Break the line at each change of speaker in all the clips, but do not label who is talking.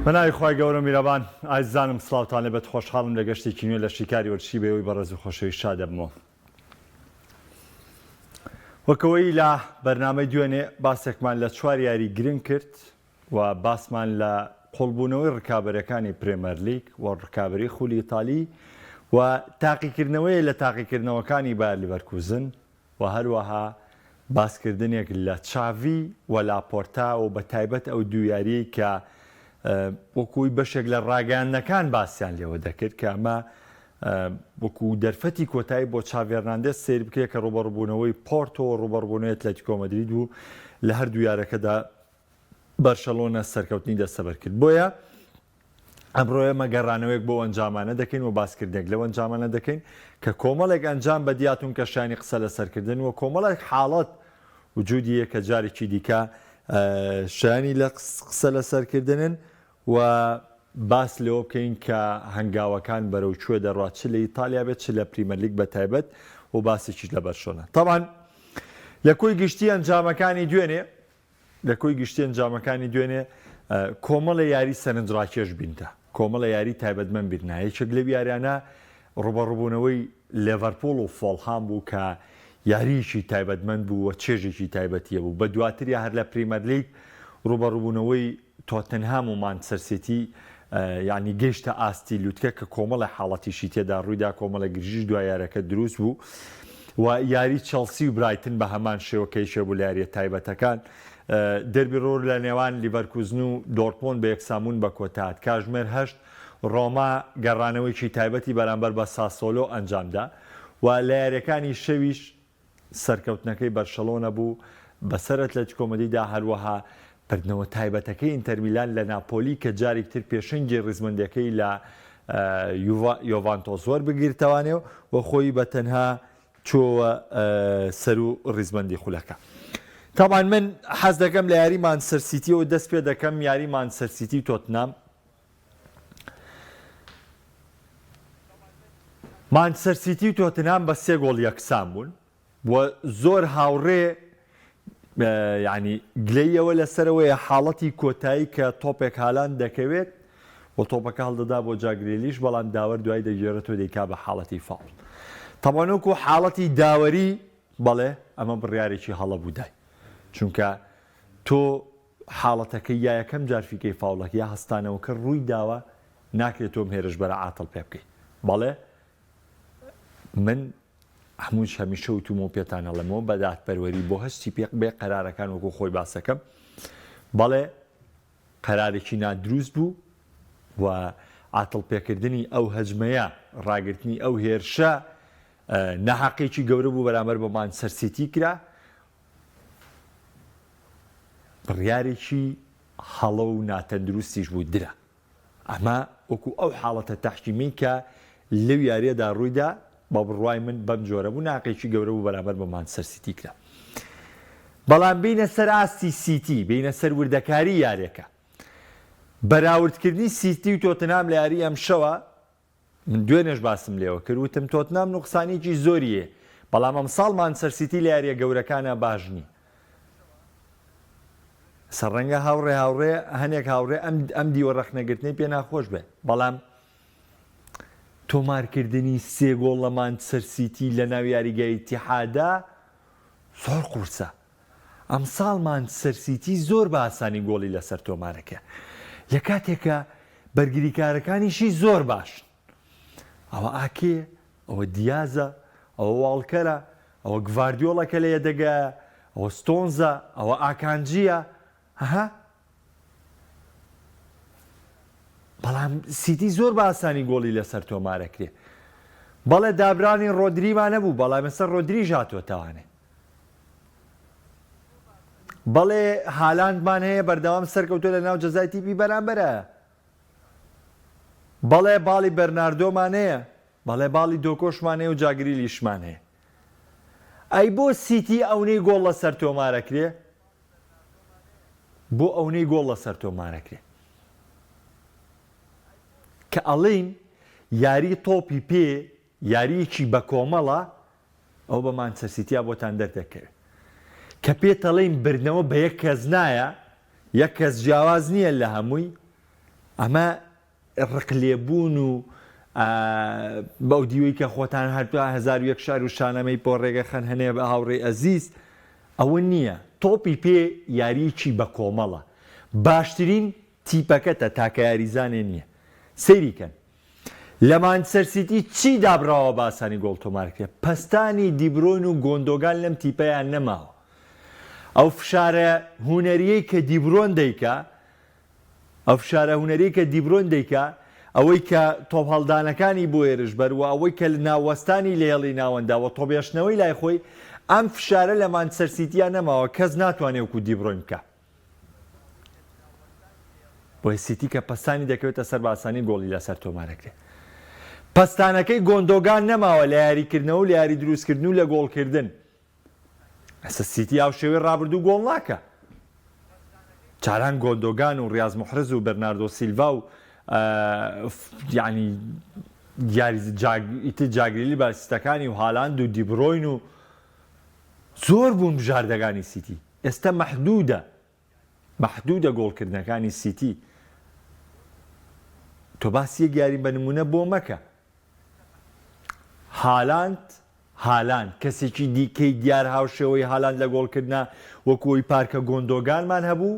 منای خۆی گەورە میرەبان ئایزانم سڵاوتان لەبێت خۆشحاڵم لە گەشتێکی نوێ لە شیکاری وەرچی بەوەی بەڕێز و خۆشەوی شادەبمەوە. وەکەوەی لە بەرنامەی دوێنێ باسێکمان لە چوار یاری گرنگ کرد و باسمان لە قوڵبوونەوەی ڕکابەرەکانی پرێمەر لیگ و ڕکابەری خولی ئیتالی و تاقیکردنەوەی لە تاقیکردنەوەکانی بایر لیڤەرکوزن و هەروەها باسکردنێک لە چاڤی و لاپۆرتا و بە تایبەت ئەو دوو یاریەی کە وەکوی بەشێک لە ڕاگەاندنەکان باسییان لێوە دەکرد کە ئەمە وەکو دەرفەتی کۆتایی بۆ چاڤی هەرناندێز سیر بکرێت کە ڕوبەڕووبوونەوەی پۆرتۆ و ڕوبەڕووبوونەوەی ئەتلێتیکۆ مەدرید و لە هەردوو یارەکەدا بەرشەلۆنە سەرکەوتنی دەستەبەر کرد. بۆیە ئەمڕۆ ئێمە گەڕانەوەیەک بۆ ئەنجامانە دەکەین و باسکردێک لەو ئەنجامانە دەکەین کە کۆمەڵێک ئەنجام بەدیاتون کە شانی قسە لەسەرکردن و کۆمەڵێک حاڵەت وجودیە کە جارێکی دیکە شانی لە قسە لەسەرکردنن و باس لەوە بکەین کە هەنگاوەکان بەرەو کوێ دەڕات چ لە ئیتالیا بێت چ لە پریمەر لیگ بە تایبەت و باسێکیش لە بەرشەلۆنە. تەبان لە کۆی گشتی ئەنجامەکانی دوێنێ کۆمەڵە یاری سەرنجڕاکێش بینتە کۆمەڵە یاری تایبەتمەند بیرنا یەکێک لەو یاریانە ڕوبەڕووبوونەوەی لێڤەرپۆڵ و فۆڵهام بوو کە یاریشی تایبەتمەند بوو و چێژێکی تایبەتیە بوو بە دواتریا هەر لە پریمەر لیگ ڕوبەڕووبوونەوەی تۆتنهام و مانچستەر سیتی یعنی گەیشتە ئاستی لووتکە کە کۆمەڵە حاڵەتیشی تێدا ڕوویدا کۆمەڵە گرژیش دوای یارەکە دروست بوو و یاری چەلسی و برایتن بە هەمان شێوەکەیشە بوو لە یاریە تایبەتەکان دەربی ڕۆر لە نێوان لیڤەرکوزن و دۆرتمۆند بە یەکسامون بە کۆتات کاژمێر هەشت ڕۆما گەڕانەوەیکی تایبەتی بەرامبەر بە ساسۆلۆ ئەنجامدا و لە یاریەکانی شەویش سەرکەوتنەکەی بەرشەلۆنە بوو بەسەر ئەتلێتیکۆ مەدریددا هەروەها پردنەوە تایبەتەکەی ئینتەر لە ناپۆلی کە جارێک تر پێشەنگی ڕیزمەندەکەی لە یۆڤانتۆس وەربگیرتەوانێ و خۆی بە تەنها چۆوە سەر و ڕیزمەندی خولەکە. تاوان من حەز دەکەم لە یاری مانچستەر سیتی و دەست پێ دەکەم یاری مانچستەر سیتی و تۆتنام. مانچستەر سیتی و تۆتنام بە 3 گۆڵ یەکسان بوون و زۆر هاوڕێ ینی گلەیەوە لەسەرەوەی حاڵەتی کۆتایی کە تۆپێک هالان دەکەوێت و تۆپەکە هەڵدەدا بۆ جاگرێلیش بەڵام داوەەر دوای دەگێرێتەوە دەیکا بە حاڵەتی فاڵ. تەوانۆک و حاڵەتی داوەری بەڵێ ئەمە بڕیارێکی هەڵە بوودای چونکە تۆ حاڵەتەکە یا یەکەم جارفیکەی فاڵەکە یا هەستانەوەکە ڕووی داوە ناکرێت تۆم هێرش بەرە عاتڵ پێ بکەیت. بەڵێ من هەمووش هەمیشە وتومە پێتانە لەمەوە بەدادپەروەری بۆ هەستی پێق بێ قەرارەکان وەکو خۆی باسەکەم بەڵێ قەرارێکی نادروست بوو و عاتڵ پێکردنی ئەو هەجمەیە ڕاگررتنی ئەو هێرشە نەحەقێکی گەورە بوو بەرامبەر بە مانچستەر سیتی کرا بڕیارێکی هەڵە و ناتەندروستیش بوو درا ئەمە وەکو ئەو حاڵەتە تەحکیمی کە لەو یاریەدا ڕوویدا بە بڕوای من بەم جۆرە بوو ناقێکی گەورە بوو بەرامبەر بە مانچستەر سیتی کرا. بەڵام بینە سەر ئاستی سیتی بینە سەر وردەکاری یاریەکە بەراوردکردنی سیتی و تۆتنام لە یاری ئەم شەوە من دوێنێش باسم لێوە کرد وتم تۆتنام نوقسانێکی زۆریە بەڵام ئەمساڵ مانچستەر سیتی لە یاریە گەورەکانە باش نی. سەرڕەنگە هاوڕێ هەنێک هاوڕێ ئەم دیوە ڕەخنەگرتنەی پێ ناخۆش بێ بەڵام تۆمارکردنی 3 گۆڵ لە مانچستەر سیتی لە ناو یاریگای ئیتیحادا زۆر قورسە. ئەمساڵ مانچستەر سیتی زۆر بە ئاسانی گۆڵی لەسەر تۆمارەکە لە کاتێکە بەرگریکارەکانیشی زۆر باشن. ئەوە ئاکێ ئەوە دیازە ئەوە واڵکەرە ئەوە گڤاردیۆڵەکە لە یەدەگایە ئەوە ستۆنزە ئەوە ئاکانجیە هەها بەڵام سیتی زۆر بە ئاسانی گۆڵی لەسەر تۆمارەکرێ. بەڵێ دابرانی ڕۆدریمان نەبوو بەڵام ئێستا ڕۆدری ژاتۆتەوانێ. بەڵێ هالاندمان هەیە بەردەوام سەرکەوتۆ لە ناو جەزای تیپی بەرامبەرە. بەڵێ باڵی بەرناردۆمان هەیە بەڵێ باڵی دۆکۆشمان هەیە و جاگریلیشمان هەیە. ئەی بۆ سیتی ئەوەی گۆڵ لەسەر تۆمارەکرێ بۆ ئەوەی گۆڵ لەسەر تۆمارەکرێ کە ئەڵین یاری تۆپی پێ یاریەکی بە کۆمەڵە ئەو بە مانچستەر سیتیا بۆتان دەردەکەوێت کە پێتەڵین بردنەوە بە یەک کەس نایە یەک کەس جیاواز نییە لە هەمووی ئەمە ڕقلێبوون و بەو دیوەی کە خۆتان هەردووە 1001 شار و شانەمەی بۆ ڕێگە خەن هەنێ بە هاوڕێ ئەزیز ئەوە نییە. تۆپی پێ یاریکی بە کۆمەڵە، باشترین تیپەکەتە تاکە یاریزانێ نییە. سەیریکەن لە مانچستەر سیتی چی دابراوە باسانی گۆڵ تۆمارکرێ؟ پەستانی دیبرۆین و گۆندۆگان لەم تیپەیان نەماوە. ئەو فشارە هونەریەی کە دیبرۆن دەیکا، ئەو فشارە هونەریەی کە دیبرۆن دەیکا، ئەوەی کە تۆپ هەڵدانەکانی بۆ ێرش بەروە ئەوەی کە ناوەستانی لێڵی ناوەنداوە تۆبێشنەوەی لای خۆی، ئەم فشارە لە مانچستەر سیتیان نەماوە، کەس ناتوانێت وەکو دیبرۆین بکە. بۆیە سیتی کە پەستانی دەکەوێتە سەر باسانی گۆڵی لەسەر تۆمارەکرێ. پەستانەکەی گۆندۆگان نەماوە لە یاریکردنەوە و لە یاری دروستکردن و لە گۆڵکردن. ئەسە سیتی ئاو شێوەی ڕابردوو گۆڵ ناکە. چاران گۆندۆگان و ڕیاز محرز و بەرناردۆ سیلڤا و یعنی ئیتر جاگریلی باسیستەکانی و هالاند و دیبرۆین و زۆر بوون بژاردەکانی سیتی. ئێستا مەحدودە گۆڵکردنەکانی سیتی. تۆ باسی یەک یاری بە نمونە بۆ مەکە. هالاند کەسێکی دیکەی دیار هاوشێوەی هالاند لە گۆڵکردنا وەکوی پارکە گۆندۆگانمان هەبوو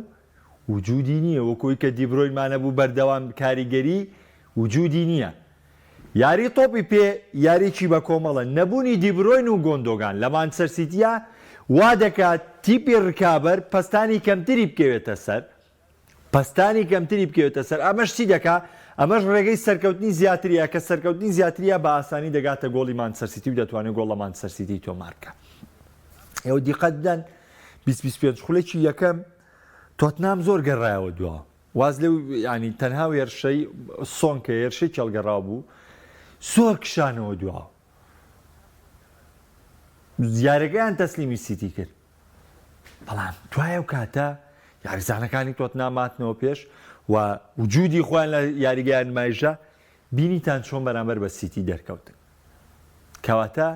وجودی نییە، وەکوی کە دیبرۆینمان هەبوو بەردەوام کاریگەری وجودی نییە. یاری تۆپی پێ یاریکی بە کۆمەڵە. نەبوونی دیبرۆین و گۆندۆگان لە مانچستەر سیتیە وا دەکات تیپی ڕکابەر پەستانی کەمتری بکەوێتە سەر. ئەمەش چی دەکات؟ ئەمەش ڕێگەی سەرکەوتنی زیاتریە کە سەرکەوتنی زیاتریە بە ئاسانی دەگاتە گۆڵی مانچستەر سیتی و دەتوانێت گۆڵ لە مانچستەر سیتی تۆمارکە. ئێوە دیقەت بدەن 25 خولێکی یەکەم تۆتنام زۆر گەڕایەوە دووە. واز لەو ینی تەنها هێرشەی سۆنکە هێرشەی کێڵگەڕا بوو زۆر کشانەوە دووە. یاریەکەیان تەسلیمی سیتی کرد. بەڵام دوایە و کاتە یاریزانەکانی تۆتنام ماتنەوە پێش و وجودی خۆیان لە یاریگەیان نمایشە بینیتان چۆن بەرامبەر بە سیتی دەرکەوتن. کەواتە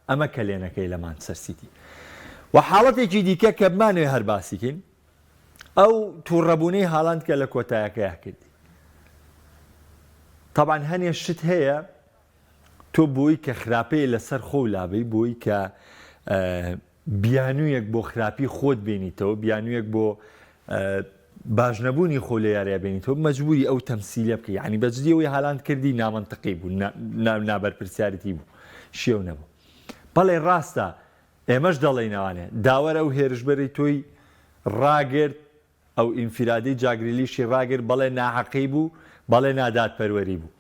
ئەمە کەلێنەکەی لە مانچستەر سیتی. و حاڵەتێکی دیکە کە بمانوێ هەر باسیکەین ئەو تووڕەبوونەی هالاند کە لە کۆتایەکەیە کردی. طبعاً هەنێ شت هەیە تۆ بۆی کە خراپەیە لەسەر خۆ لابەی بۆی کە بیانوویەک بۆ خراپی خۆت بینیتەوە، بیانوویەک بۆ باش نەبوونی خۆ لە یاریە بینیتەوە مەجبوری ئەو تەمسیلە بکە. یعنی بەجددیەوەی هالاند کردی نامەنتەقی بوو، نابەرپرسیارەتی بوو، شێو نەبوو. بەڵێ ڕاستە ئێمەش دەڵێنەوانێ داوەرە ئەو هێرشبەری تۆی ڕاگرت، ئەو ئینفرادی جاگریلیشی ڕاگرت، بەڵێ ناحەقی بوو، بەڵێ نادادپەروەری بوو.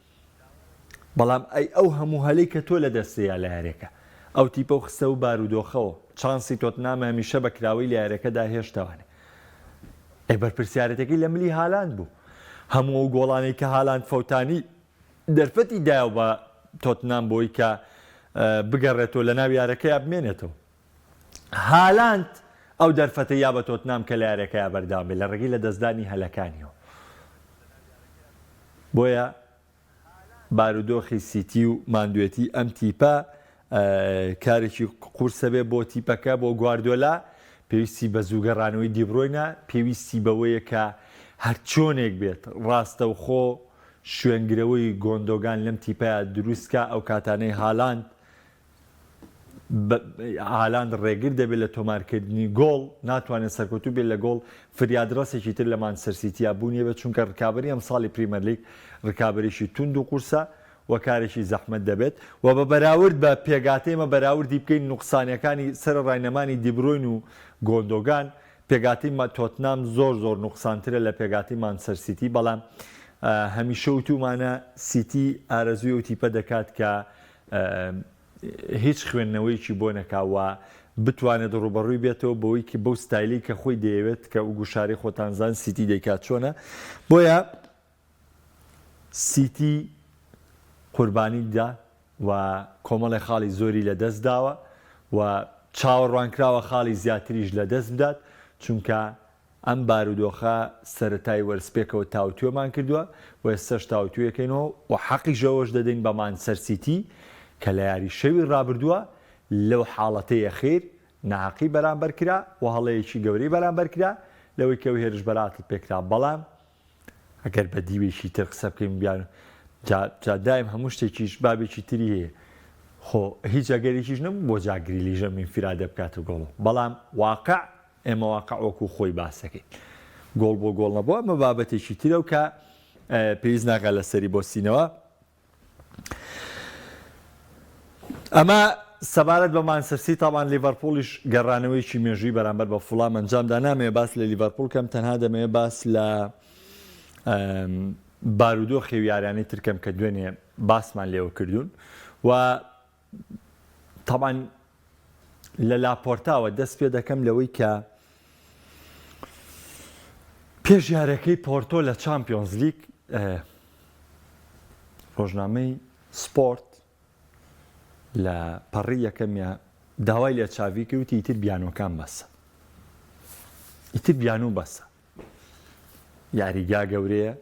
بەڵام ئەو هەموو هەلەی کە تۆ لە دەستەیە لە یاریەکە ئەو تیپە و خستە و بارودۆخەوە چانسی تۆتنامە هەمیشە بە کراوەی لە یاریەکەدا هێشتەوانێ. بەرپرسیارەتەکەی لە ملی هالاند بوو. هەموو ئەو گۆڵانەی کە هالاند فەوتانی دەرفەتی دایە بە تۆتنام بۆی کە بگەڕێتەوە لە ناو یارەکەی بمێنێتەوە. هالاند ئەو دەرفەتە یا بە تۆتنام کە لە یارەکەی بەردەوام بێت لە ڕێگەی لە دەستدانی هەلەکانیەوە. بۆیە بارودۆخی سیتی و ماندوێتی ئەم تیپە کارێکی قورسە بێ بۆ تیپەکە بۆ گواردیۆلا پێویستی بە زووگەڕانەوەی دیبرۆینە، پێویستی بەوەیە کە هەر چۆنێک بێت ڕاستە و خۆ شوێنگرەوەی گۆندۆگان لەم تیپەیە دروستکە. ئەو کاتانەی هالاند ڕێگر دەبێت لە تۆمارکردنی گۆڵ ناتوانێت سەرکەوتوو بێت لە گۆڵ. فریادڕەسێکی تر لە مانچستەر سیتیە بوونیە بە چونکە ڕکابەری ئەم ساڵی پریمەر لیگ ڕکابەریشی توند و قورسە و کارێکی زەحمەت دەبێت و بە بەراورد بە پێگاتێمە بەراوردی بکەین نوقسانیەکانی سەر ڕاینەمانی دیبرۆین و گۆندۆگان. پێگاتی تۆتنام زۆر نوقسانترە لە پێگاتی مانچستەر سیتی. بەڵام هەمیشە وتومانە سیتی ئارەزوی ئەو تیپە دەکات کە هیچ خوێندنەوەیکی بۆ نەکاوە بتوانێت ڕوبەڕووی بێتەوە بەوەی کە بەو ستایلی کە خۆی دەیەوێت کە گوشاری خۆتانزان سیتی دەیکات چۆنە. بۆیە سیتی قوربانیدا و کۆمەڵی خاڵی زۆری لە دەست داوە و چاوەڕوانکراوە خاڵی زیاتریش لە دەست بدات چونکە ئەم بارودۆخە سەرەتای وەرسپێکەوە تاوتوێمان کردووە و ئێستاش تاوتوێکەینەوە و حەقی ژەوەش دەدەین بە مانچستەر سیتی کە لە یاری شەوی ڕابردووە لەو حاڵەتەیە خێر ناحەقی بەرامبەر کرا و هەڵەیەکی گەورەی بەرامبەر کرا لەوەی کە ئەو هێرشبەرات پێکرا. بەڵام ئەگەر بە دیوێکی تر قسە بکەین بیان جادایم هەموو شتێکیش بابێکی تری هەیە خۆ هیچ ئەگەرێکیش نەبوو بۆ جاگری لیژە من فرادە بکات و گۆڵ بەڵام واقع ئێمە واقع وەکو خۆی باسەکەین گۆڵ بۆ گۆڵ نەبووە ئەمە بابەتێکی ترە و کە پێویست ناکات لەسەری بۆستینەوە ئەمە سەبارەت بە مانچەستەر تاوان لیڤەرپوڵیش گەڕانەوەیکی مێژووی بەرامبەر بە فوڵام ئەنجامدا نامەوێت باس لە لیڤەرپوڵ کەم تەنها دەمەوێت باس لە بارودۆخی یاریانەی ترکەم کە دوێنێ باسمان لێوە کردوون و تاوان لە لاپۆرتاوە دەست پێ دەکەم لەوەی کە پێش یارەکەی پۆرتۆ لە چامپیۆنز لیگ ڕۆژنامەی سپۆرت لە پەڕی یەکەمیە داوای لە چاوی کردوتی ئیتر بیانۆکان بەسە ئیتر بیانوو بەسە یاریگا گەورەیە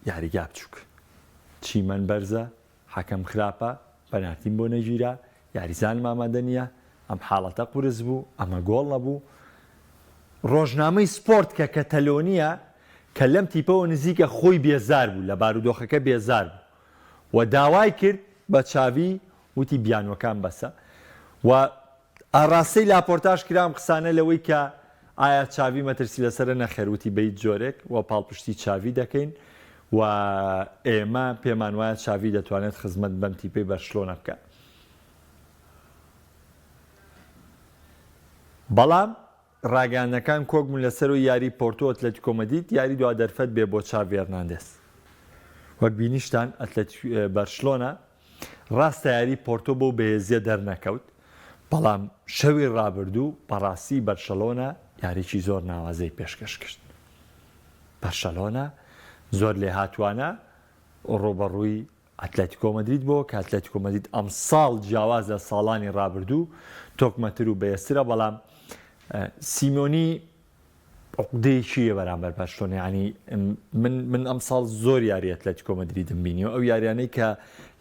یاریگا بچووک چیمەن بەرزە حەکەم خراپە پەنارتیم بۆ نەگیرا یاریزان مامادە نییە ئەم حاڵەتە قورس بوو ئەمە گۆڵ نەبوو ڕۆژنامەی سپۆرت کە کەتەلۆنیە کە لەم تیپەوە نزیکە خۆی بێزار بوو لە بارودۆخەکە بێزار بوو و داوای کرد بە چاوی وتی بیانوەکان بەسە و ئاڕاستەی لاپۆرتاژ کرام قسانە لەوەی کە ئایا چاوی مەترسی لەسەرە نەخێروتی بیت جۆرێک و پاڵپشتی چاوی دەکەین و ئێمە پێمان وایە چاوی دەتوانێت خزمەت بەم تیپەی بەرشلۆنە بکە بەڵام ڕاگەیاندەکان کۆکبوون لەسەر و یاری پۆرتۆ ئەتلەتیکۆ مەدرید یاری دوا دەرفەت بێ بۆ چاڤی هەرناندێز وەک بینیشتان بەرشلۆنە ڕاستە یاری پۆرتۆ بۆ بەهێزیە دەرنەکەوت بەڵام شەوی ڕابردوو بەڕاستی بەرشەلۆنە یاریی زۆر ناوازەی پێشکەش کرد بەرشەلۆنە زۆر لێ هاتووانە ڕۆبەڕووی ئەتلەتیکۆ مەدرید بۆ کە ئەتلەتیکۆ مەدرید ئەم ساڵ جیاواز لە ساڵانی ڕابردوو تۆکمەتر و بەهێزترە بەڵام سیمۆنی عقدەیەکیە بەرامبەر بەرشلۆنە ینی من ئەم ساڵ زۆر یاری ئەتلەتیکۆ مەدریدم بینیەوە ئەو یاریانەی کە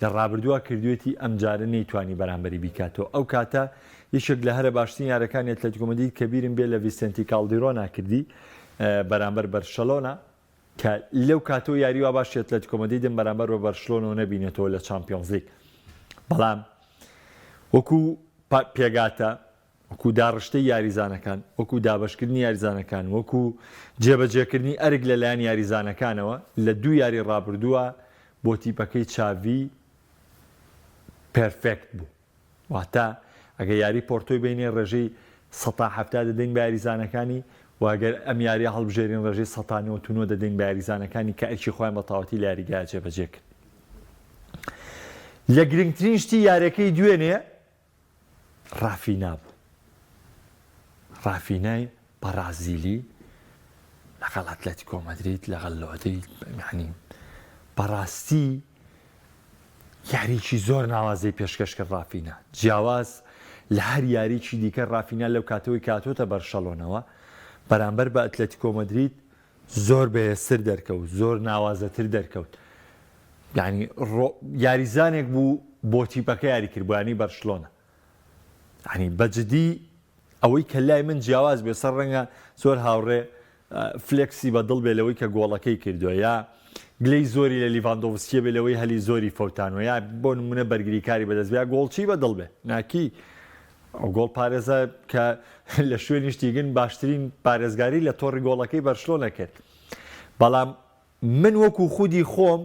لە ڕابردووە کردوێتی ئەم جارە نەیتوانی بەرامبەری بیکاتەوە ئەو کاتە یەکێک لە هەرە باشترین یارەکانی ئەتلەتیکۆ مەدرید کە بیرم بێ لە ڤیسێنتی کالدیرۆنا کردی بەرامبەر بەرشەلۆنە کە لەو کاتەوە یاریوا باشی ئەتلەتیکۆ مەدریدم بەرامبەر بە بەرشلۆنەوە نەبینێتەوە لە چامپیۆنز لیگ بەڵام وەکو پێگاتە وەکو داڕشتەی یاریزانەکان وەکو دابشکردنی یاریزانەکان وەکو جێبەجێکردنی ئەرگ لەلایەن یاریزانەکانەوە لە دوو یاری ڕابردووە بۆ تیپەکەی چاوی پێرفێکت بوو واتە ئەگە یاری پۆرتۆی بینێ ڕێژەی 170 دەدەین بە یاریزانەکانی واگەر ئەم یاری هەڵبژێرین ڕێژەی 190 دەدەین بە یاریزانەکانی کە ئەرکی خۆیان بە تاواتی لە یاریگا جێبەجێ کرد لە گرنگترین شتی یاریەکەی دوێنێ ڕافینا بوو ڕافینای بەرازیلی لەگەڵ ئەتلەتیکۆ مەدرید لەگەڵ لۆدەی یعنی بەڕاستی یاریکی زۆر ناوازەی پێشکەش کرد ڕافینە جیاواز لە هەر یاریکی دیکە ڕافینە لەو کاتەوەی کاتۆتە بەرشەلۆنەوە بەرامبەر بە ئەتلەتیکۆ مەدرید زۆر بەهێزتر دەرکەوت زۆر ناوازەتر دەرکەوت یعنی یاریزانێک بوو بۆ تیپەکە یاری کردبووانی بەرشلۆنە ینی بەجددی ئەوەی کە لای من جیاواز بێ سەر ڕەنگە زۆر هاوڕێ فلێکسی بە دڵ بێ لەوەی کە گۆڵەکەی کردووە یا گلەی زۆری لە لیڤاندۆڤسکیە بێ لەوەی هەلی زۆری فەوتانەوە یا بۆ نمونە بەرگریکاری بەدەست بێ گۆڵچی بە دڵ بێ ناکی ئەو گۆڵ پارێزە کە لە شوێنی شتیگن باشترین پارێزگاری لە تۆڕی گۆڵەکەی بەرشلۆنە کرد بەڵام من وەکو خودی خۆم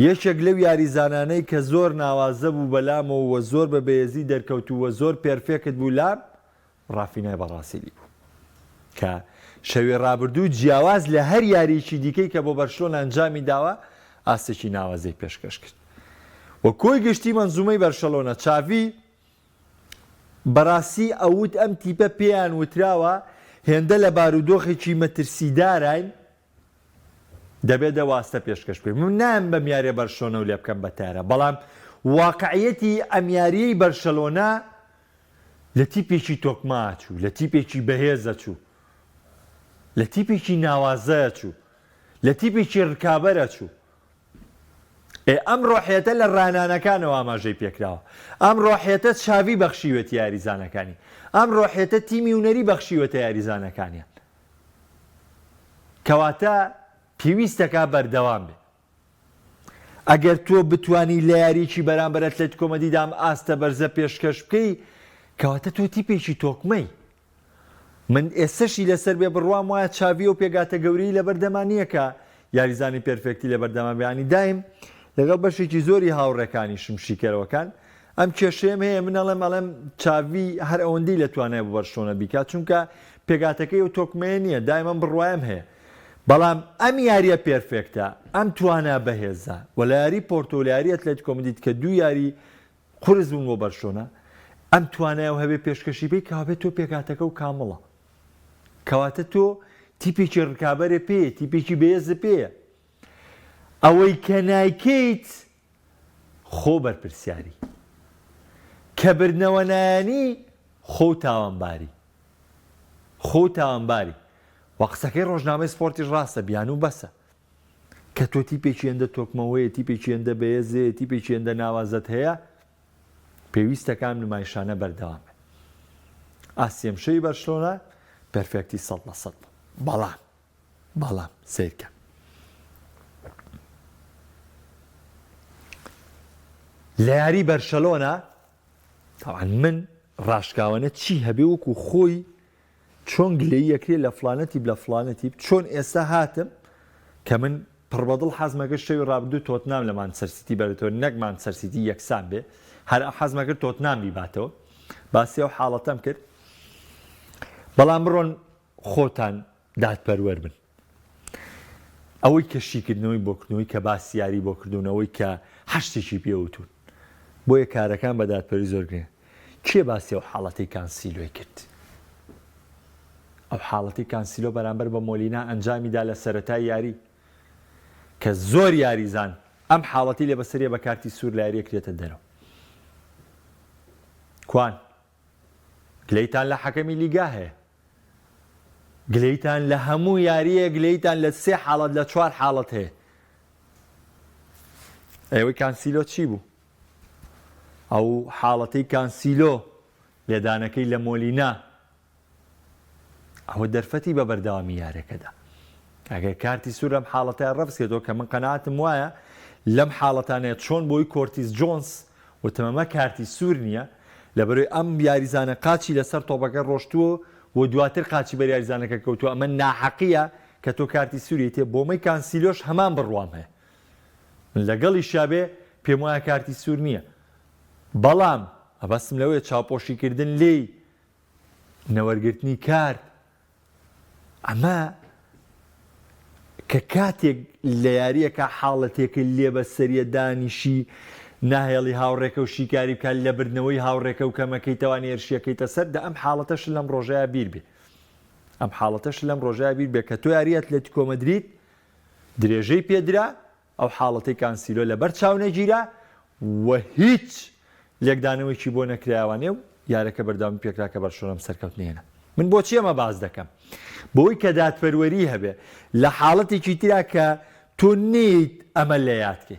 یەکێک لەو یاریزانانەی کە زۆر ناوازە بوو بەلامەوە وە زۆر بە بەهێزی دەرکەوتووە زۆر پێرفێکت بوو لام ڕافینای بەڕاستیلی بوو کە شەوێ ڕابردوو جیاواز لە هەر یاریکی دیکەی کە بۆ بەرشلۆن ئەنجامی داوە ئاستێکی ناوازەی پێشکەش کرد وە کۆی گشتی مەنزومەی بەرشەلۆنە چاوی بەڕاستی ئەوت ئەم تیپە پێیان وتراوە هێندە لە بارودۆخێکی مەترسیدارین دەبێت دەواستە پێشکەش پێ من نام بەم یاریە بەرشلۆنە و لێ بکەم بەتارە بەڵام واقعیەتی ئەم یاریەی بەرشەلۆنە لە تیپێکی تۆکما چوو لە تیپێکی بەهێزە چوو لە تیپێکی ناوازەیە چوو لە تیپێکی ڕکابەرە چوو ئەم ڕۆحیەتە لە ڕانانەکانەوە ئاماژەی پێکراوە ئەم ڕۆحیەتە چاوی بەخشیوەتی یاریزانەکانی ئەم ڕۆحیەتە تیمی ونەری بەخشیوەتە یاریزانەکانیان کەواتە پێویستەکە بەردەوام بێ. ئەگەر تۆ بتانی لە یاریکی بەرامبەر ئەتلێتیکۆ مەدریدام ئاستە بەرزە پێشکەش بکەی کەواتە تۆ تیپێکی تۆکمەی. من ئێستاشی لەسەر بێ بڕوام وایە چاوی و پێگاتە گەورەی لە بەردەمانیە کە یاریزانی پێرفێکتی لە بەردەمان بیانی دایم لەگەڵ بەشێکی زۆری هاوڕێکانیشم شیکەرەوەکان ئەم کێشەیەم هەیە من ئەڵێم چاوی هەر ئەوەندەی لە توانای بۆ بەرشۆنە بیکات چونکە پێگاتەکەی و تۆکمەیە نییە دایمەم بڕوایم هەیە. بەڵام ئەم یاریە پێرفێکتە ئەم توانە بەهێزە و لە یاری پۆرتۆ لە یاری ئەتلێتیکۆ مەدرید کە دوو یاری قورس بوون بۆ بەرشۆنە ئەم توانایە و هەبێ پێشکەشی بێ کەوابێت تۆ پێگاتەکە و کامڵە. کەواتە تۆ تیپێکی ڕکابەرە پێیە تیپێکی بەهێزە پێیە. ئەوەی کە نایکەیت خۆ بەرپرسیاری کە بردنەوە نایانی خۆ تاوانباری وە قسەکەی ڕۆژنامەی سپۆرتیش ڕاستە بیان و بەسە کە تۆ تیپێکی ئەندە تۆکمەوەیە تیپێکی ئەندە بەهێزێ تیپێکی ئەندە ناوازت هەیە پێویستەکە ئەم نمایشانە بەردەوامێ. ئاسیەمشەی بەرشلۆنە پەرفێکتی 100% بەڵام سیرکە لە یاری بەرشەلۆنە تاوان من ڕاشکاوانە چی هەبێ وەکو خۆی چۆن گلەی یەکرێ لە فلانەتی لە فلانەتی چۆن ئێستا هاتم کە من پڕبەدڵ حەزمەکرد شەوی ڕابردوو تۆتنام لە مانچستەر سیتی بەرێتەوە نەک مانچستەر سیتی یەکسان بێ هەر حەزمەکرد تۆتنام بیباتەوە باسی ئەو حاڵەتەم کرد. بەڵام بڕۆن خۆتان دادپەروەر بن. ئەوەی کە شیکردنەوەی بۆکردنەوەی کە باسی یاری بۆ کردوونەوەی کە هەشتێکی پێوتون بۆیە کارەکان بە دادپەروەری زۆر گرنگە. کێ باسی ئەو حاڵەتی کانسیلۆی کرد؟ ئەو حاڵەتی کانسیلۆ بەرامبەر بە مۆلینا ئەنجامیدا لە سەرەتای یاری کە زۆر یاریزان ئەم حاڵەتی لێ بەسەریە بە کارتی سوور لە یاریە کرێتە دەرەوە. کوان گلەیتان لە حەکەمی لیگا هەیە گلەیتان لە هەموو یاریە گلەیتان لە 3 حاڵەت لە 4 حاڵەت هەیە. ئێوەی کانسیلۆ چی بوو؟ ئەو حاڵەتەی کانسیلۆ لێدانەکەی لە مۆلینا ئەوە دەرفەتی بە بەردەوامی یارەکەدا. ئەگەر کارتی سوور لەم حاڵەتای ڕەفسکێتەوە کە من قەناعەتم وایە لەم حاڵەتانەیە چۆن بۆی کۆرتیس جۆنس وتمەمە کارتی سوور نییە لەبەرەوەی ئەم یاریزانە قاچی لەسەر تۆپەکە ڕۆشتووە و دواتر قاچی بەر یاریزانەکە کەوتووە ئەمە ناحەقیە کە تۆ کارتی سووری تێ بۆمەی کانسیلۆش هەمان بڕوام هەیە. من لەگەڵی شابێ پێم وایە کارتی سوور نییە. بەڵام ئەبەستم لەوەیە چاپۆشیکردن لێی نەوەرگرتنی کارت ئەمە کە کاتێک لە یاریەکە حاڵەتێکە لێ بە سەریە دانیشی ناهێڵی هاوڕێکە و شیکاری بکات لە بردنەوەی هاوڕێکە و کەمەکەی توانی هێرشیەکەیتە سەر دا ئەم حاڵەتەش لەم ڕۆژەیە بیر بێ. ئەم حاڵەتەش لەم ڕۆژەیە بیر بێ کە تۆ یاری ئەتلێتیکۆ مەدرید درێژەی پێدرا ئەو حاڵەتی کانسیلۆ لەبەر چاو نەگیرا و هیچ لێکدانەوەیکی بۆ نەکرایوانێ و یارەکە بەردەوامی پێکرا کە بەرشۆنەم سەرکەوتنێنە. من بۆچی ئەمە باز دەکەم؟ بۆی کە دادپەروەری هەبێ لە حاڵەتێکی ترا کە تۆ نیت ئەمە لە یادکێ.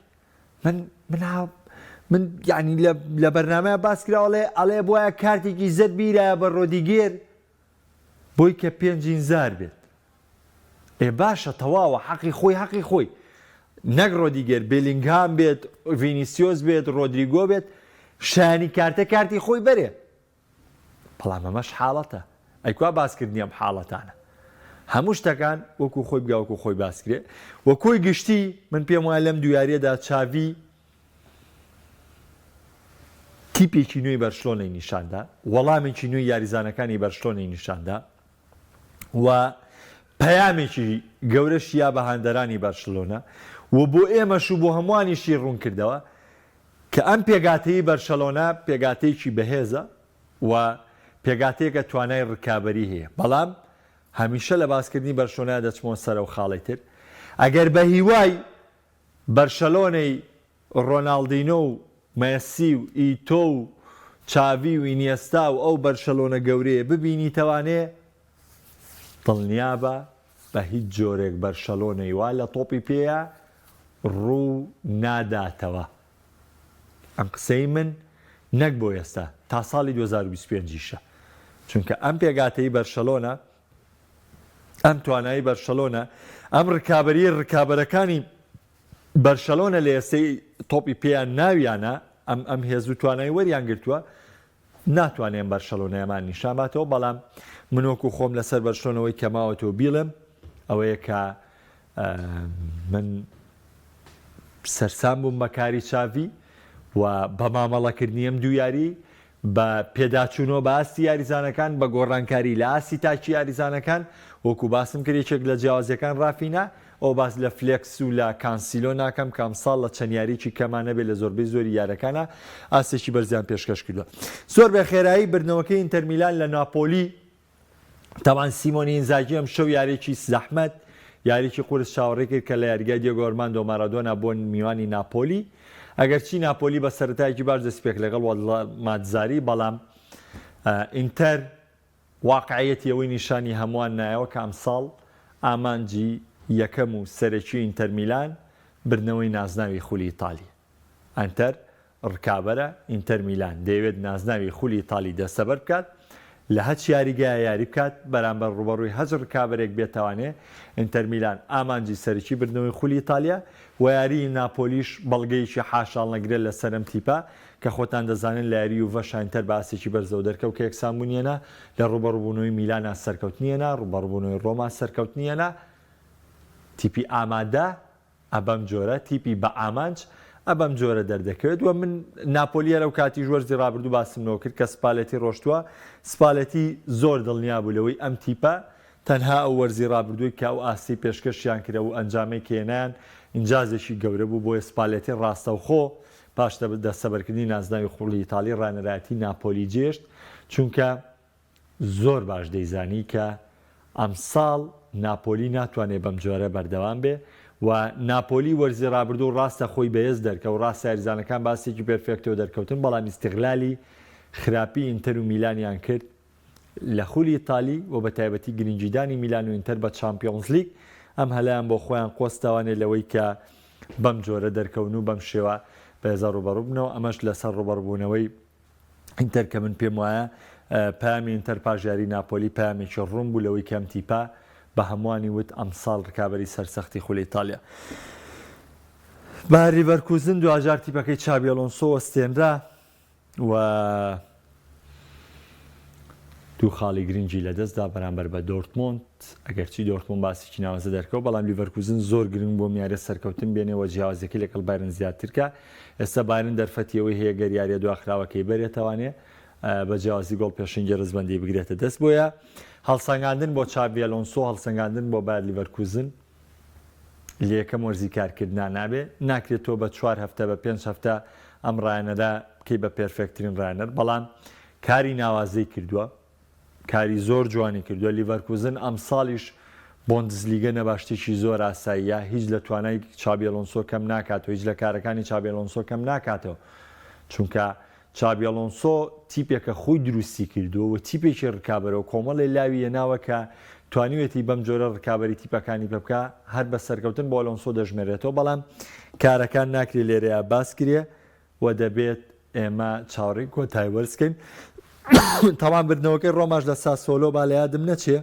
من یعنی لە بەرنامەیە باس کراوەڵێ ئەڵێ بۆیە کارتێکی زەد بیرایە بە ڕۆدیگێر بۆی کە 5,000 بێت. باشە تەواوە حەقی خۆی نەک ڕۆدیگێر بێلینگهام بێت ڤینیسیۆس بێت ڕۆدریگۆ بێت شانی کارتی خۆی بەرێ. بەڵام ئەمەش حاڵەتە ئەیکوا باسکردنی ئەم حاڵەتانە هەموو شتەکان وەکو خۆی بگا وەکو خۆی باسکرێ وەکۆی گشتی من پێم وایە لەم دوویاریەدا چاوی تیپێکی نوێی بەرشلۆنەی نیشاندا وەڵامێکی نوێی یاریزانەکانی بەرشلۆنەی نیشاندا و پەیامێکی گەورەشیا بە هاندەرانی بەرشلۆنە و بۆ ئێمەش و بۆ هەمووانیشی ڕوون کردەوە کە ئەم پێگاتەی بەرشەلۆنە پێگاتەیەکی بەهێزە و پێگاتەیەکە توانای ڕکابەری هەیە. بەڵام هەمیشە لە باسکردنی بەرشلۆنە دەچمەوە سەرە و خاڵی تر ئەگەر بە هیوای بەرشەلۆنەی ڕۆناڵدینۆ و مەسی و ئیتۆ و چاوی و ئینیێستا و ئەو بەرشەلۆنە گەورەیە ببینی تەوانێ دڵنیا بە هیچ جۆرێک بەرشەلۆنەی وا لە تۆپی پێیە ڕوو ناداتەوە. ئەم قسەی من نەک بۆ ئێستا تا ساڵی 2025 چونکە ئەم پێگاتەی بەرشەلۆنە ئەم توانایی بەرشەلۆنە ئەم ڕکابەرەکانی بەرشەلۆنە لە ئێستەی تۆپی پێیان ناویانە ئەم هێز و توانایی وەریان گرتووە ناتوانێن بەرشەلۆنەیەمان نیشاماتەوە بەڵام منۆک و خۆم لەسەر بەرشەلۆنەوەی کەماوەتەوە بیڵم ئەوەیە کە من سەرسام بووم بە کاری چاوی و بە مامەڵەکردنی ئەم دوو یاری بە پێداچوونەوە بە ئاستی یاریزانەکان بە گۆڕانکاری لە ئاستی تاکی یاریزانەکان وەکو باسم کرد یەکێک لە جیاوازیەکان ڕافینە ئەو باس لە فلێکس و لە کانسیلۆ ناکەم کام ساڵ لە چەند یاریی کەمانە بێت لە زۆربەی زۆری یارەکانە ئاستێکی بەرزیان پێشکەش کردووە زۆر بە خێرایی بردنەوەکەی ئینتەر میلان لە ناپۆلی تاوان سیمۆنی ئینزاگی ئەم شەو یاریێکی زەحمەت یاریی قورس چاوەڕێ کرد کە لە یاریگای دیێگۆ ئۆرماندۆ مارادۆنا بۆ میوانی ناپۆلی ئەگەرچی ناپۆلی بە سەرەتایەکی باش دەستپێک لەگەڵ ماتزاری بەڵام ئینتەر واقعەتی ئەوەی نیشانی هەمووان نایەوە کە ئەم ساڵ ئامانجی یەکەم و سەرەکی ئینتەر میلان بردنەوەی نازناوی خولی ئیتالی ئەنتەر ڕکابەرە ئینتەر میلان دەیەوێت نازناوی خولی ئیتالی دەستەبەر بکات لە هەچ یاریگایە یاری بکات بەرامبەر ڕوبەڕووی هەج ڕکابەرێک بێتوانێ ئینتەر میلان ئامانجی سەرەکی بردنەوەی خولی ئیتالیا و یاری ناپۆلیش بەڵگەیەکی حاشال نەگرێت لە سەرم تیپا کە خۆتان دەزانن لە یاری و ڤەشانتەر باسێکی بەرزەوە دەرکەوت کە یەکسانبوونیەنە لە ڕوبەڕووبوونەوەی میلانە سەرکەوتنیەنە ڕوبەڕووبوونەوەی ڕۆما سەرکەوتنیەنە تیپی ئامادە ئەبەم جۆرە تیپی بە ئامانج ئەبەم جۆرە دەردەکەوێت و من ناپۆلیە لەو کاتی ژوەرزی ڕابردوو باسمەوە کرد کە سپالەتی ڕۆشتووە سپالەتی زۆر دڵنیا بوو لەوەی ئەم تیپە تەنها ئەو وەرزی ڕابردووی کە ئەو ئاسی پێشکەشیان کرە و ئەنجامەی کێنیان ئینجازێکی گەورە بوو بۆ سپالەتی ڕاستەوخۆ پاش دەستەبەرکردنی نازناوی خولی ئیتالی ڕانەرایەتی ناپۆلی جێشت چونکە زۆر باش دەیزانی کە ئەم ساڵ ناپۆلی ناتوانێت بەم جۆرە بەردەوام بێ و ناپۆلی وەرزی ڕابردوو ڕاستە خۆی بەهێز دەرکە و ڕاستە یاریزانەکان باسێکی پێرفێکتەوە دەرکەوتن بەڵام ئیستیغلالی خراپی ئینتەر و میلانیان کرد لە خولی ئیتالی و بە تایبەتی گرنگجیدانی میلان و ئینتەر بە چامپیۆنز لیگ ئەم هەلایان بۆ خۆیان قۆستاوانێت لەوەی کە بەم جۆرە دەرکەون و بەم شێوە بەهێزار ڕوبەڕوو بنەوە ئەمەش لەسەر ڕوبەڕبوونەوەی ئینتەر کە من پێم وایە پامی ئینتەر پاژیاری ناپۆلی پامێکی ڕوون بوو لەوەی کەم تیپا بە هەمووانی وت ئەم ساڵ ڕکابەری سەرسەختی خولی ئیتالیا با ریڤەرکوزن 2000 تیپەکەی چابی ئەلۆنسۆ وەستێنرا و دوو خاڵی گرنگی لەدەستدا بەرامبەر بە دۆرتمۆند ئەگەرچی دۆرتمۆند باسێکی ناوەزە دەرکەوت بەڵام لیڤەرکوزن زۆر گرنگ بۆ میارە سەرکەوتن بێنەوە جیاوازەکەی لەگەڵ بایرن زیاترکە ئێستا بایرن دەرفەتیەوەی هەیە گەریارە دواخراوەکەی بەرێتەوانێ بە جیاوازی گۆڵ پێشنگی ڕزبەندی بگرێتە دەست بۆیە هەڵسەنگاندن بۆ چابی ئەلۆنسۆ هەڵسەنگاندن بۆ بایر لیڤەرکوزن لە یەکەم وەرزی کارکردنا نابێ ناکرێتەوە بە 4 هەفتە بە 5 هەفتە ئەم ڕایەنەدا کەی بە پێرفێکترین ڕایەنەر بەڵام کاری ناوازەی کردووە کاری زۆر جوانی کردووە لیڤەرکوزن ئەم ساڵیش بۆندزلیگە نەباشتێکی زۆر ئاساییە هیچ لە توانای چابی ئەلۆنسۆ کەم ناکاتەوە هیچ لە کارەکانی چابی ئەلۆنسۆ کەم ناکاتەوە چونکە چابی ئەلۆنسۆ تیپێکە خۆی دروستی کردووە و تیپێکی ڕکابەرەوە کۆمەڵی لاوی هێناوە کە توانیوێتی بەم جۆرە ڕکابەری تیپەکانی پێ بکە هەر بە سەرکەوتن بۆ ئەلۆنسۆ دەژمێرێتەوە بەڵام کارەکان ناکرێت لێرەیە باس کرێ و دەبێت ئێمە چاوەڕێی کۆتای وەرزکەین تاوان بردنەوەکەی ڕۆماش لە ساسۆلۆ با لە یادم نەچێ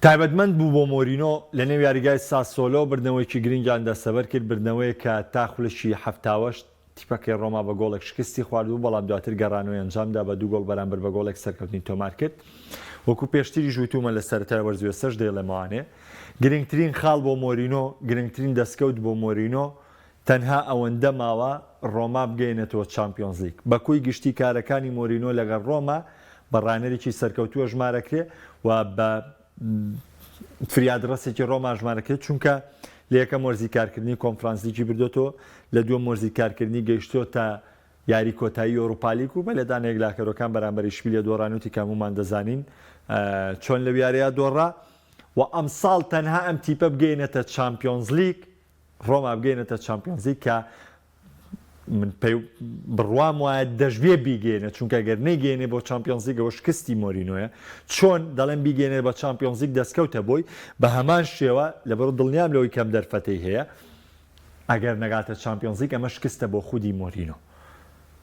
تایبەتمەند بوو بۆ مۆرینۆ لە نێو یاریگای ساسۆلۆ بردنەوەیکی گرنگیان دەستەبەر کرد بردنەوەی کە تا خولشی هەفتاوەشت تیپەکەی ڕۆما بە گۆڵێک شکستی خواردوو بەڵام دواتر گەڕانەوەی ئەنجامدا بە 2 گۆڵ بەرامبەر بە گۆڵێک سەرکەوتنی تۆمار کرد وەکو پێشتری ژووتومە لە سەرەتای وەرزوێ سەش دەیڵێمەوانێ گرنگترین خاڵ بۆ مۆرینۆ گرنگترین دەستکەوت بۆ مۆرینۆ تەنها ئەوەندە ماوە ڕۆما بگەینێتەوە چامپیۆنز لیگ بە کۆی گشتی کارەکانی مۆرینۆ لەگەڵ ڕۆما بە ڕانەرێکی سەرکەوتووە ژمارەکرێ و بە فریادڕەسێکی ڕۆما ژمارەکرێت چونکە لە یەکەم وەرزی کارکردنی کۆنفرانسلیگی بردوێتەوە لە دووەم وەرزی کارکردنی گەیشتۆ تا یاری کۆتایی ئۆروپالیگ و بە لەدانێک لاکەرەکان بەرامبەری شپیلە دۆڕانوتی کەمومان دەزانین چۆن لە ویارەیە دۆڕا و ئەم ساڵ تەنها ئەم تیپە بگەینێتە چامپیۆنز لیگ ڕۆما بگەینێتە چامپیۆنز لیگ کە من بڕوام وایە دەژوێ بیگەێنێت چونکە گەر نەیگەێنێ بۆ چامپیۆنز لیگەوە شکستی مۆرینۆیە چۆن دەڵێن بیگەێنێت بە چامپیۆنز لیگ دەستکەوتە بۆی بە هەمان شێوە لەبەر دڵنیام لەوەی کەم دەرفەتەی هەیە ئەگەر نەگاتە چامپیۆنز لیگ ئەمە شکستە بۆ خودی مۆرینۆ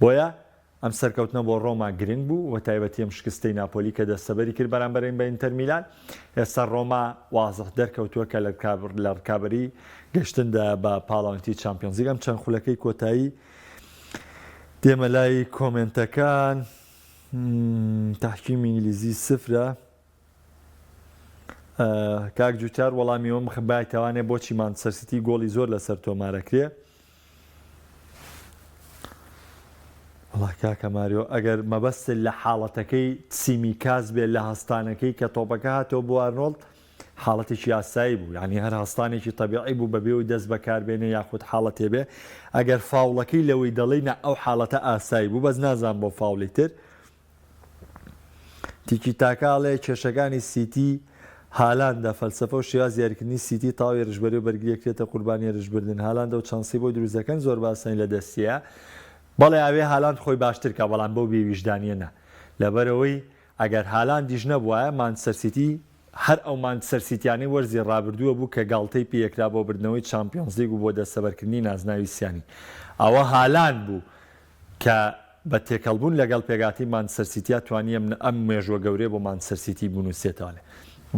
بۆیە ئەم سەرکەوتنە بۆ ڕۆما گرنگ بوو و تایبەتی ئەم شکستەی ناپۆلی کە دەستەبەری کرد بەرامبەرین بە ئینتەر میلان. ئێستا ڕۆما وازڵ دەرکەوتووە کە لە ڕکابەری گەشتندا بە پاڵاوانتی چامپیۆنز لیگ. ئەم چەند خولەکەی کۆتایی دێمە لای کۆمنتەکان. تاحکیمی ئینگلیزی سفرە. کاک جوتیار وەڵامیەوە مخبای تەوانێ بۆچی مانچستەر سیتی گۆڵی زۆر لەسەر تۆمارەکرێ. وڵا کاکە ماریۆ ئەگەر مەبەست لە حاڵەتەکەی سیمیکاز بێت لە هەستانەکەی کە تۆپەکە هاتەوە بۆ ئارنۆڵد حاڵەتێکی یاسایی بوو، یعنی هەر هەستانێکی تەبیعی بوو بەبێ و دەست بەکاربێنێ یاخود حاڵەتێ بێ. ئەگەر فاوڵەکەی لەوەی دەڵێنە ئەو حاڵەتە ئاسایی بوو، بەس نازان بۆ فاوڵی تر. تیکی تاکاڵێ کێشەکانی سیتی هالاندە فەلسەفە و شێواز یاریکردنی سیتی تاوی ڕژبەری و بەرگریەکرێتە قوربانی ڕژبردن. هالاندە و چانسی بۆ دروستەکەن زۆر باسەنی لە دەستیە. بەڵێ ئاوێ هالاند خۆی باشتر کە بەڵام بەو بێویژدانیە نە، لەبەرەوەی ئەگەر هالاندیش نەبووە مانچستەر سیتی هەر ئەو مانچستەر سیتیانی وەرزی ڕابردووە بوو کە گاڵتەی پێکرا بۆ بردنەوەی چامپیۆنز لیگ و بۆ دەستەبەرکردنی نازناوی سیانی. ئەوە هالاند بوو کە بە تێکەڵبوون لەگەڵ پێگاتی مانچستەر سیتیا توانی ئەم مێژوە گەورەی بۆ مانچستەر سیتی بنووسێتەوە.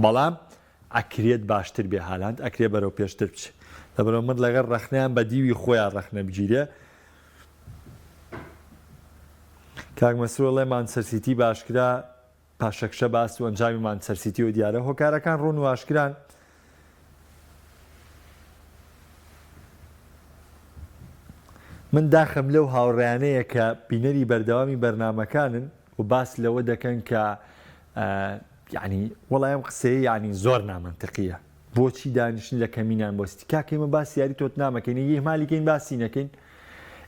بەڵام ئەکرێت باشتر بێ هالاند، ئەکرێ بەرەو پێشتر بچێت. لەبەرەوە من لەگەڵ ڕەخنیان بە دیوی خۆیان ڕەخنە بگیرێ. کاک مەسرۆڵێ مانچستەر سیتی باشکرا پاشەکشە باس و ئەنجامی مانچستەر سیتی و دیارە هۆکارەکان ڕوون و ئاشکران. من داخم لەو هاوڕێیانەیە کە بینەری بەردەوامی بەرنامەکانن و باس لەوە دەکەن کە یعنی وەڵام قسەیە یعنی زۆر نامەنتەقیە. بۆچی دانیشتن لە کەمینان بۆ سیتی؟ کاکەمە باسی یاری تۆتنامەکەین، هێمالیکەین باسی نەکەین.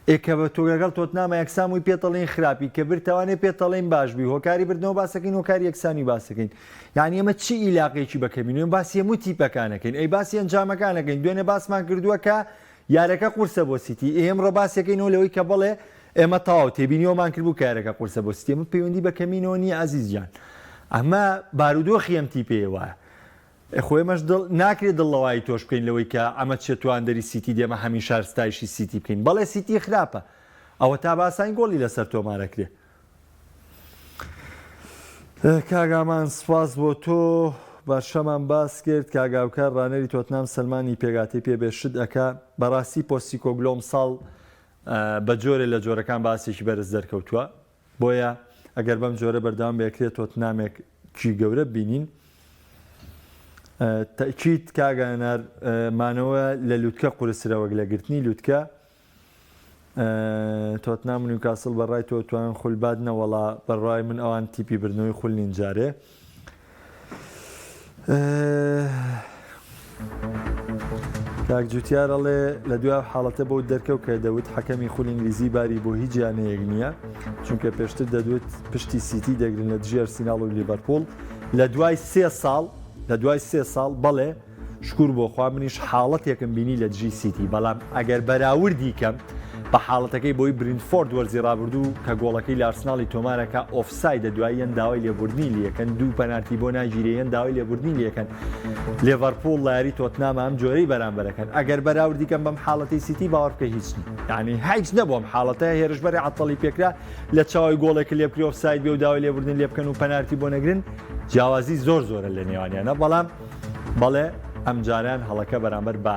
ئێکە بە تۆ لەگەڵ تۆتنامە یەکسامووی پێتەڵێن خراپی کە برتەوانێت پێتەڵێن باشبی هۆکاری بردنەوە باسەکەین هۆکاری یەکسانی باسەکەین. یعنی ئەمە چی ئیلاقێکی بەکەمینێن باسی هەموو تیپەکانەکەین، ئەی باسی ئەنجامەکانەکەین. دوێنێ باسمان کردووە کە یارەکە قورسە بۆ سیتی، ئێمڕۆ باسەکەینەوە لەوەی کە بڵێ ئێمە تەواو تێبینیەوەمان کردبوو کە یارەکە قورسە بۆ سیتی. ئەمە پەیوەندی بەکەمینەوە نییە ئازیزجان، ئەمە بارودۆخی ئەم تیپەیە وایە. خۆیمەش ناکرێت دڵەوەی تۆش بکەین لەوەی کە ئەمە چێتوان دەری سیتی دێمە هەمی شارستایشی سیتی بکەین. بەڵێ سیتی خراپە، ئەوە تا باسان گۆڵی لەسەر تۆمارەکرێ. کاگامان سپاس بۆ تۆ باشەمان باس کرد. کاگاوکار ڕانەری تۆتنام سلمانی پێگاتی پێبێشت ئەکا بەڕاستی پۆستیکۆگلۆم ساڵ بە جۆرە لە جۆرەکان باسێکی بەرز دەرکەوتووە، بۆیە ئەگەر بەم جۆرە بەردەوام بێکرێت تۆتنامێکی گەورە بینین. تەکیید کاگانار مانەوە لە لووتکە قورسرەوەک لە گرتنی لووتکە تۆتنام نیوکاسڵ بەڕای تۆ توان خولبات نەوەڵا بەڕای من ئەوان تیپی بردنەوەی خول نینجارێ. کاک جوتیارەڵێ لە دوای حاڵەتە بۆ دەرکەوت کە دەوت حەکەمی خول ئینگلیزی باری بۆ هیچ جیانەیەک نییە، چونکە پێشتر دەدوێت پشتی سیتی دەگرن لە دژی ئەرسیناڵ و لیڤەرپوڵ لە دوای سێ ساڵ بەڵێ شکور بۆ خوا منیش حاڵەتێکم بینی لە دژی سیتی. بەڵام ئەگەر بەراوردی کەم بە حاڵەتەکەی بۆی برینفۆرد وەرزی ڕابردوو کە گۆڵەکەی لە ئارسناڵی تۆمارەکە ئۆفسایدە دواییان داوای لێبوردنی لەکەن، دوو پەنارتی بۆ ناگیرێن داوای لێبوردنی لەکەن. لیڤەرپوڵ لە یاری تۆتنامە ئەم جۆرەی بەرامبەرەکەن. ئەگەر بەراوردی کەم بەم حاڵەتی سیتی باوەڕ بکە هیچ نی، یعنی هیچ نەبووم حاڵەتە هێرشبەری عەتەڵی پێکرا لە چاوی گۆڵێک لێبکری ئۆفساید بێ و داوای لێبوردن لێ بکەن و پەنارتی بۆ نەگرن. جیاوازی زۆرە لە نێوانیانە. بەڵام بەڵێ ئەم جاریان هەڵەکە بەرامبەر بە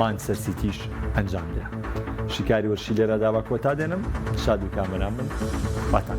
مانچستەر سیتیش ئەنجام درا. شیکاری وەرشی لێرەدا بە کۆتا دێنم. شاد و کامەران من باتان.